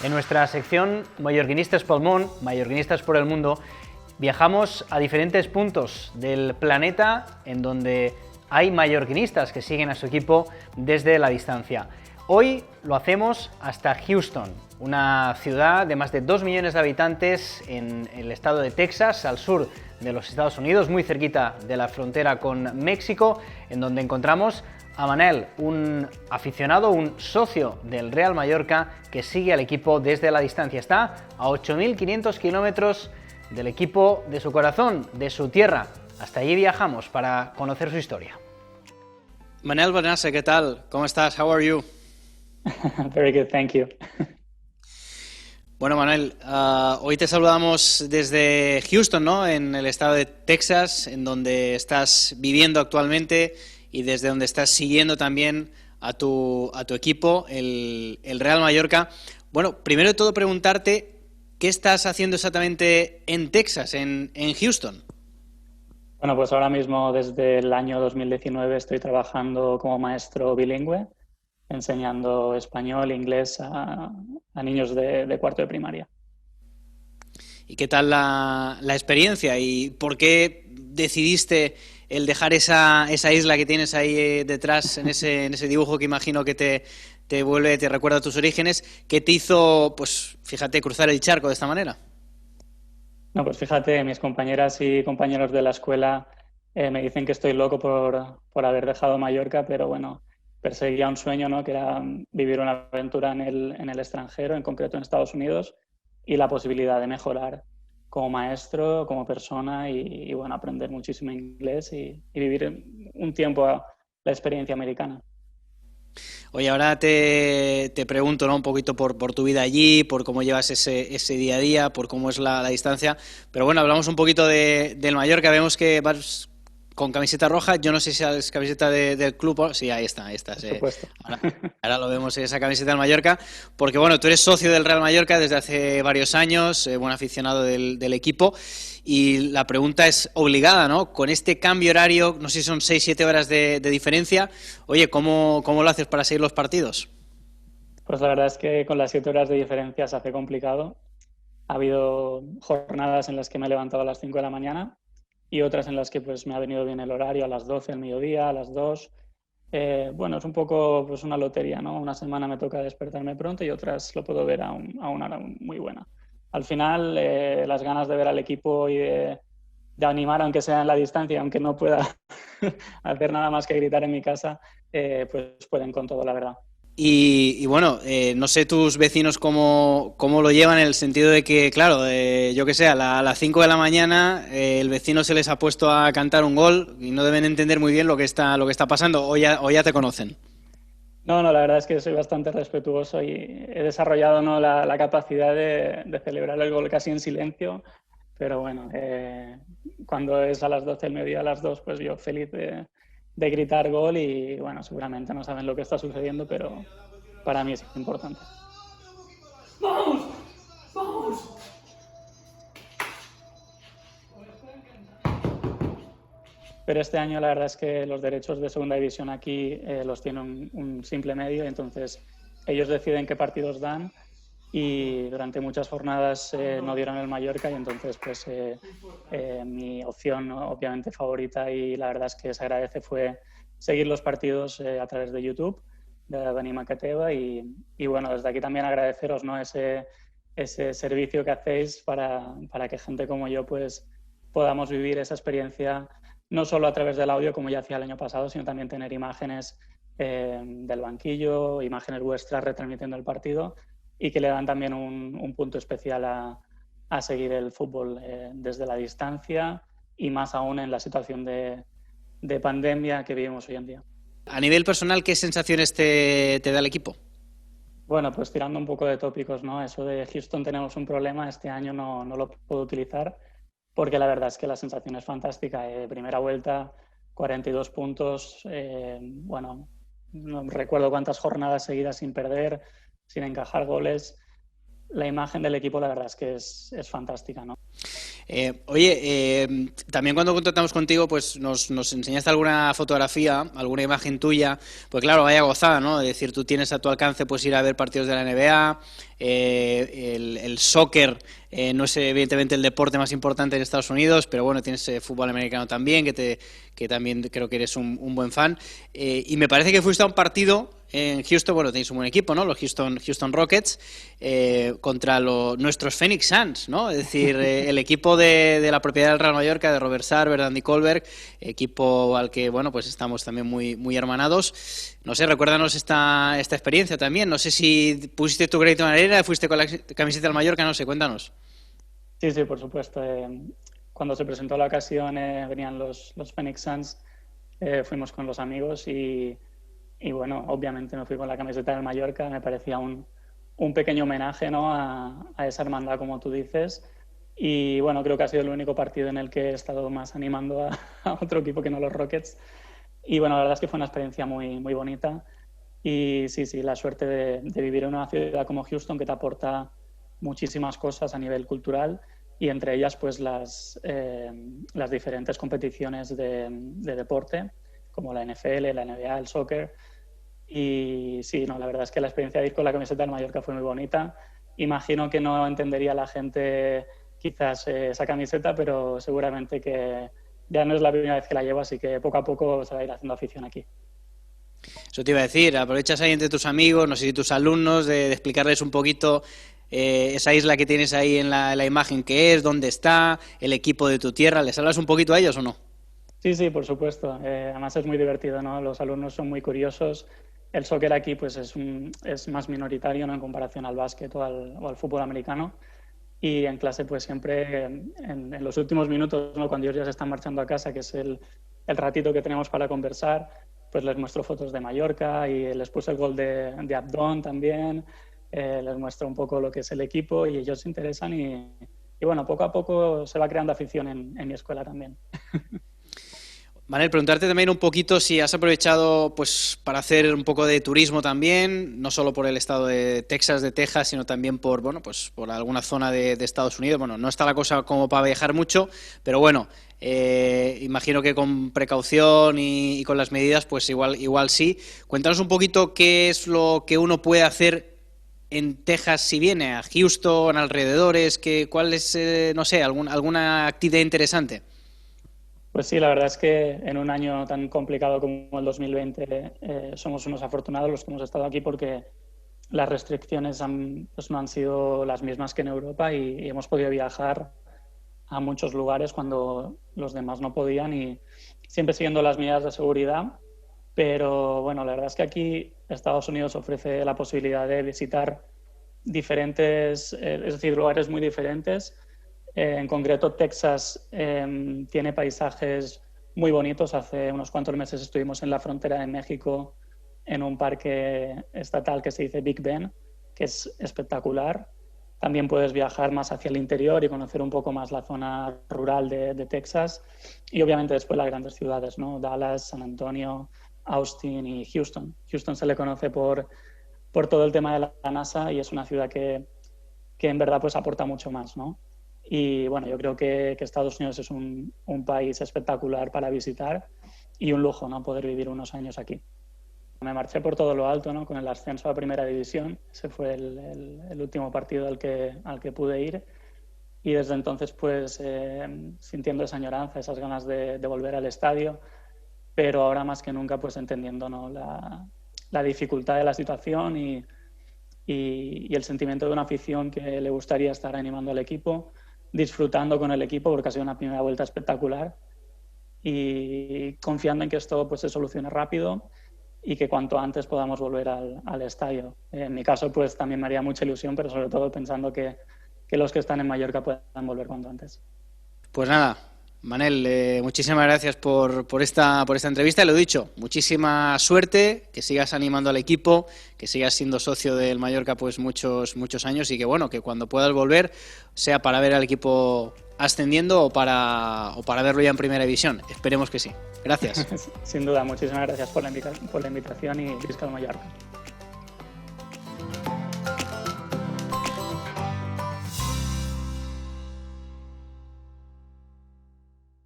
En nuestra sección Mallorquinistas pel món, Mallorquinistas por el mundo, viajamos a diferentes puntos del planeta en donde hay mallorquinistas que siguen a su equipo desde la distancia. Hoy lo hacemos hasta Houston, una ciudad de más de 2 millones de habitantes en el estado de Texas, al sur de los Estados Unidos, muy cerquita de la frontera con México, en donde encontramos a Manel, un aficionado, un socio del Real Mallorca que sigue al equipo desde la distancia. Está a 8.500 kilómetros del equipo de su corazón, de su tierra. Hasta allí viajamos para conocer su historia. Manel Benassa, ¿qué tal? ¿Cómo estás? How are you? Very good, thank you. Bueno, Manuel, hoy te saludamos desde Houston, ¿no? En el estado de Texas, en donde estás viviendo actualmente y desde donde estás siguiendo también a tu equipo, el Real Mallorca. Bueno, primero de todo preguntarte, ¿qué estás haciendo exactamente en Texas, en Houston? Bueno, pues ahora mismo desde el año 2019 estoy trabajando como maestro bilingüe, enseñando español e inglés a niños de cuarto de primaria. ¿Y qué tal la experiencia? ¿Y por qué decidiste el dejar esa isla que tienes ahí detrás, en ese dibujo que imagino que te recuerda a tus orígenes? ¿Qué te hizo, pues fíjate, cruzar el charco de esta manera? No, pues fíjate, mis compañeras y compañeros de la escuela me dicen que estoy loco por haber dejado Mallorca, pero bueno, perseguía un sueño, ¿no? Que era vivir una aventura en el extranjero, en concreto en Estados Unidos, y la posibilidad de mejorar como maestro, como persona y bueno, aprender muchísimo inglés y vivir un tiempo la experiencia americana. Oye, ahora te pregunto, ¿no? Un poquito por tu vida allí, por cómo llevas ese día a día, por cómo es la distancia. Pero bueno, hablamos un poquito del Mallorca. Vemos que vas con camiseta roja. Yo no sé si es camiseta del club. Sí, ahí está. Por Sí. supuesto. Ahora lo vemos, esa camiseta del Mallorca. Porque bueno, tú eres socio del Real Mallorca desde hace varios años, buen aficionado del equipo. Y la pregunta es obligada, ¿no? Con este cambio horario, no sé si son 6-7 horas de diferencia. Oye, ¿cómo lo haces para seguir los partidos? Pues la verdad es que con las 7 horas de diferencia se hace complicado. Ha habido jornadas en las que me he levantado a las 5 de la mañana y otras en las que pues me ha venido bien el horario a las 12 del mediodía, a las 2. Bueno, es un poco pues una lotería, ¿no? Una semana me toca despertarme pronto y otras lo puedo ver a una hora muy buena. Al final, las ganas de ver al equipo y de animar, aunque sea en la distancia, aunque no pueda hacer nada más que gritar en mi casa, pues pueden con todo, la verdad. Y bueno, no sé tus vecinos cómo lo llevan, en el sentido de que, claro, yo que sé, a las 5 de la mañana el vecino se les ha puesto a cantar un gol y no deben entender muy bien lo que está pasando, o ya te conocen. No, la verdad es que soy bastante respetuoso y he desarrollado, ¿no? la capacidad de celebrar el gol casi en silencio, pero bueno, cuando es a las 12 del mediodía, a las 2, pues yo feliz de gritar gol y bueno, seguramente no saben lo que está sucediendo, pero para mí es importante. ¡Vamos! ¡Vamos! Pero este año la verdad es que los derechos de segunda división aquí los tiene un simple medio, entonces ellos deciden qué partidos dan y durante muchas jornadas no dieron el Mallorca y entonces pues mi opción, ¿no? Obviamente favorita y la verdad es que se agradece fue seguir los partidos a través de YouTube de Dani Makateva y bueno, desde aquí también agradeceros, ¿no? ese servicio que hacéis para que gente como yo pues podamos vivir esa experiencia no solo a través del audio como ya hacía el año pasado, sino también tener imágenes del banquillo, imágenes vuestras retransmitiendo el partido y que le dan también un punto especial a seguir el fútbol desde la distancia y más aún en la situación de pandemia que vivimos hoy en día. A nivel personal, ¿qué sensaciones te da el equipo? Bueno, pues tirando un poco de tópicos, ¿no? Eso de Houston tenemos un problema, este año no lo puedo utilizar porque la verdad es que la sensación es fantástica. Primera vuelta, 42 puntos, bueno, no recuerdo cuántas jornadas seguidas sin perder, sin encajar goles. la imagen del equipo la verdad es que es fantástica, ¿no? También cuando contactamos contigo, pues nos enseñaste alguna fotografía, alguna imagen tuya, pues claro, vaya gozada, ¿no? Es decir, tú tienes a tu alcance pues ir a ver partidos de la NBA, el soccer no es evidentemente el deporte más importante en Estados Unidos, pero bueno, tienes fútbol americano también, que también creo que eres un buen fan, y me parece que fuiste a un partido en Houston, bueno, tenéis un buen equipo, ¿no? Los Houston Rockets, contra nuestros Phoenix Suns, ¿no? Es decir, el equipo de la propiedad del Real Mallorca, de Robert Sarver, de Andy Kohlberg, equipo al que, bueno, pues estamos también muy hermanados. No sé, recuérdanos esta experiencia también. No sé si pusiste tu granito en la arena, fuiste con la camiseta del Mallorca, no sé, cuéntanos. Sí, por supuesto. Cuando se presentó la ocasión venían los Phoenix Suns, fuimos con los amigos y bueno, obviamente me fui con la camiseta del Mallorca, me parecía un pequeño homenaje, ¿no? a esa hermandad, como tú dices. Y bueno, creo que ha sido el único partido en el que he estado más animando a otro equipo que no los Rockets. Y bueno, la verdad es que fue una experiencia muy bonita. Y sí, la suerte de vivir en una ciudad como Houston que te aporta muchísimas cosas a nivel cultural y entre ellas pues las diferentes competiciones de deporte como la NFL, la NBA, el soccer. Y sí, no, la verdad es que la experiencia de ir con la camiseta del Mallorca fue muy bonita. Imagino que no entendería la gente quizás esa camiseta, pero seguramente que ya no es la primera vez que la llevo, así que poco a poco se va a ir haciendo afición aquí. Eso te iba a decir, aprovechas ahí entre tus amigos, no sé si tus alumnos, de explicarles un poquito esa isla que tienes ahí en la imagen, qué es, dónde está, el equipo de tu tierra. ¿Les hablas un poquito a ellos o no? Sí, por supuesto. Además es muy divertido, ¿no? Los alumnos son muy curiosos. El soccer aquí pues es más minoritario, ¿no? En comparación al básquet o al fútbol americano. Y en clase pues siempre en los últimos minutos, ¿no? Cuando ellos ya se están marchando a casa, que es el ratito que tenemos para conversar, pues les muestro fotos de Mallorca y les puse el gol de Abdón también. Les muestro un poco lo que es el equipo y ellos se interesan y bueno, poco a poco se va creando afición en mi escuela también. Manel, preguntarte también un poquito si has aprovechado pues para hacer un poco de turismo también, no solo por el estado de Texas, sino también por por alguna zona de Estados Unidos. Bueno, no está la cosa como para viajar mucho, pero bueno, imagino que con precaución y con las medidas, pues igual sí. Cuéntanos un poquito qué es lo que uno puede hacer en Texas si viene a Houston, alrededores, cuál es, no sé, alguna actividad interesante. Pues sí, la verdad es que en un año tan complicado como el 2020 somos unos afortunados los que hemos estado aquí porque las restricciones pues no han sido las mismas que en Europa y hemos podido viajar a muchos lugares cuando los demás no podían y siempre siguiendo las medidas de seguridad. Pero bueno, la verdad es que aquí Estados Unidos ofrece la posibilidad de visitar diferentes, es decir, lugares muy diferentes. En concreto, Texas tiene paisajes muy bonitos. Hace unos cuantos meses estuvimos en la frontera de México en un parque estatal que se dice Big Bend, que es espectacular. También puedes viajar más hacia el interior y conocer un poco más la zona rural de Texas. Y obviamente después las grandes ciudades, ¿no? Dallas, San Antonio, Austin y Houston. Houston se le conoce por todo el tema de la NASA y es una ciudad que en verdad pues aporta mucho más, ¿no? Y bueno, yo creo que Estados Unidos es un país espectacular para visitar y un lujo, ¿no? Poder vivir unos años aquí. Me marché por todo lo alto, ¿no? Con el ascenso a Primera División. Ese fue el último partido al que pude ir. Y desde entonces, pues, sintiendo esa añoranza, esas ganas de volver al estadio, pero ahora más que nunca, pues, entendiendo, ¿no? la dificultad de la situación y el sentimiento de una afición que le gustaría estar animando al equipo, disfrutando con el equipo porque ha sido una primera vuelta espectacular y confiando en que esto pues se solucione rápido y que cuanto antes podamos volver al estadio. En mi caso pues también me haría mucha ilusión, pero sobre todo pensando que los que están en Mallorca puedan volver cuanto antes. Pues nada, Manel, muchísimas gracias por esta entrevista. Lo dicho, muchísima suerte, que sigas animando al equipo, que sigas siendo socio del Mallorca pues muchos años y que bueno, que cuando puedas volver sea para ver al equipo ascendiendo o para verlo ya en Primera División. Esperemos que sí. Gracias. Sin duda, muchísimas gracias por la invitación y visca el Mallorca.